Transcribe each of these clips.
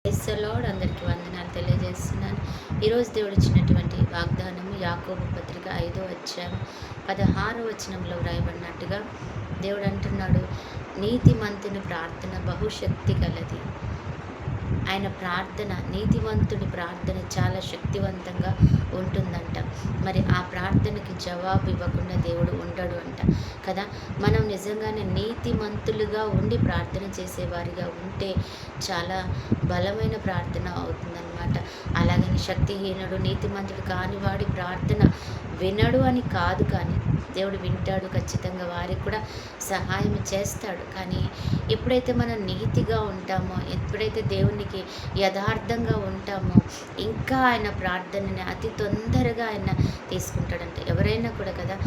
Praise the lord. అందరికీ వందనాలు తెలియజేస్తున్నాను. ఈరోజు దేవుడు ఇచ్చినటువంటి వాగ్దానము యాకోబు పత్రిక 5వ అధ్యాయం 16వ వచనంలో వ్రాయబడినట్టుగా దేవుడు అంటున్నాడు, నీతిమంతుని ప్రార్థన బహుశక్తి గలది. ఆయన ప్రార్థన, నీతివంతుడి ప్రార్థన చాలా శక్తివంతంగా ఉంటుందంట. మరి ఆ ప్రార్థనకి జవాబు ఇవ్వకుండా దేవుడు ఉండడు అంట కదా. మనం నిజంగానే నీతిమంతులుగా ఉండి ప్రార్థన చేసేవారిగా ఉంటే చాలా బలమైన ప్రార్థన అవుతుందన్నమాట. అలాగని శక్తిహీనుడు, నీతిమంతుడు కానివాడి ప్రార్థన వినడు అని కాదు, కానీ దేవుడు వింటాడు. ఖచ్చితంగా వారికి కూడా సహాయం చేస్తాడు. కానీ ఎప్పుడైతే మనం నీతిగా ఉంటామో, ఎప్పుడైతే దేవునికి యథార్థంగా ఉంటామో, ఇంకా ఆయన ప్రార్థనని అతి తొందరగా ఆయన తీసుకుంటాడంట. ఎవరైనా కూడా కదా,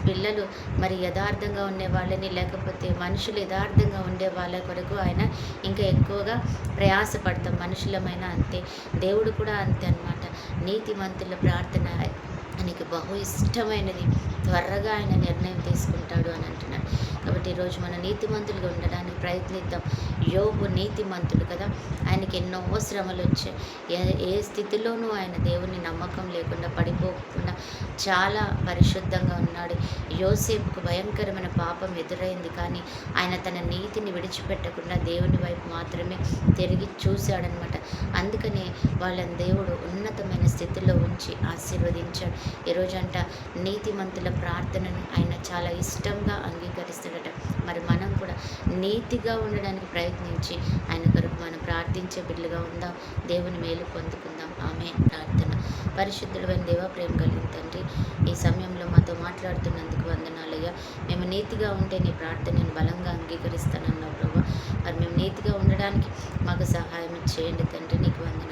పిల్లలు మరి యథార్థంగా ఉండే వాళ్ళని, లేకపోతే మనుషులు యథార్థంగా ఉండే వాళ్ళ కొరకు ఆయన ఇంకా ఎక్కువగా ప్రయాసపడతాం. మనుషులమైనా అంతే, దేవుడు కూడా అంతే అన్నమాట. నీతిమంతుల ప్రార్థన ఆయనకి బహు ఇష్టమైనది. త్వరగా ఆయన నిర్ణయం తీసుకుంటాడు అని అంటున్నాడు. కాబట్టి ఈరోజు మన నీతిమంతులుగా ఉండడానికి ప్రయత్నిద్దాం. యోబు నీతిమంతుడు కదా, ఆయనకి ఎన్నో శ్రమలు వచ్చాయి. ఏ స్థితిలోనూ ఆయన దేవుని నమ్మకం లేకుండా పడిపోకుండా చాలా పరిశుద్ధంగా ఉన్నాడు. యోసేపుకు భయంకరమైన పాపం ఎదురైంది, కానీ ఆయన తన నీతిని విడిచిపెట్టకుండా దేవుని వైపు మాత్రమే తిరిగి చూశాడనమాట. అందుకనే వాళ్ళని దేవుడు ఉన్నతమైన స్థితిలో ఉంచి ఆశీర్వదించాడు. ఈరోజంట నీతిమంతుల ప్రార్థనను ఆయన చాలా ఇష్టంగా అంగీకరిస్తాడట. మరి మనం కూడా నీతిగా ఉండడానికి ప్రయత్నించి ఆయన కొరకు మనం ప్రార్థించే బిడ్డలుగా ఉందాం. దేవుని మేలు పొందుకుందాం. ఆమె ప్రార్థన. పరిశుద్ధుడైన దేవా, ప్రేమ కలిగిన తండ్రి, ఈ సమయంలో మాతో మాట్లాడుతున్నందుకు వందనాలయ్యా. మేము నీతిగా ఉంటే నీ ప్రార్థనను బలంగా అంగీకరిస్తానన్నావు ప్రభా. మరి మేము నీతిగా ఉండడానికి మాకు సహాయం చేయండి తండ్రి. నీకు వందనాలు.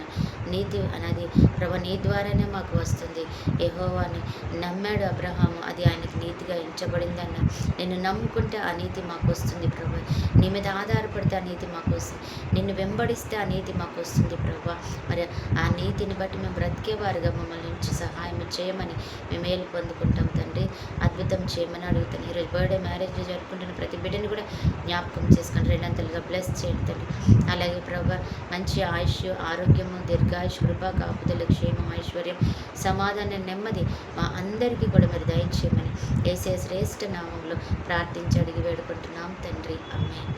నీతి అనేది ప్రభా నీ ద్వారానే మాకు వస్తుంది. యెహోవాని నమ్మాడు అబ్రహాము, అది ఆయనకి నీతిగా ఎంచబడింది అన్న. నిన్ను నమ్ముకుంటే ఆ నీతి మాకు వస్తుంది ప్రభా. నీ మీద ఆధారపడితే ఆ నీతి మాకు వస్తుంది. నిన్ను వెంబడిస్తే ఆ నీతి మాకు వస్తుంది ప్రభా. మరి ఆ నీతిని బట్టి మేము బ్రతికేవారుగా మమ్మల్ని నుంచి సహాయం చేయమని మేము మేలు పొందుకుంటాం తండ్రి. అద్భుతం చేయమని అడుగుతాను. ఈరోజు బర్త్డే, మ్యారేజ్ జరుపుకుంటున్న ప్రతి బిడ్డని కూడా జ్ఞాపకం చేసుకొని రెండంతలుగా బ్లెస్ చేయండి తండ్రి. అలాగే ప్రభా మంచి ఆయుష్, ఆరోగ్యము, దీర్ఘాయుష్, కృప, కాపుదల, క్షేమం, ఐశ్వర్యం, సమాధానం, నెమ్మది మా అందరికీ కూడా మీరు దయచేయమని యేసయ్య శ్రేష్ఠ నామంలో ప్రార్థించి అడిగి వేడుకుంటున్నాం తండ్రి. ఆమేన్.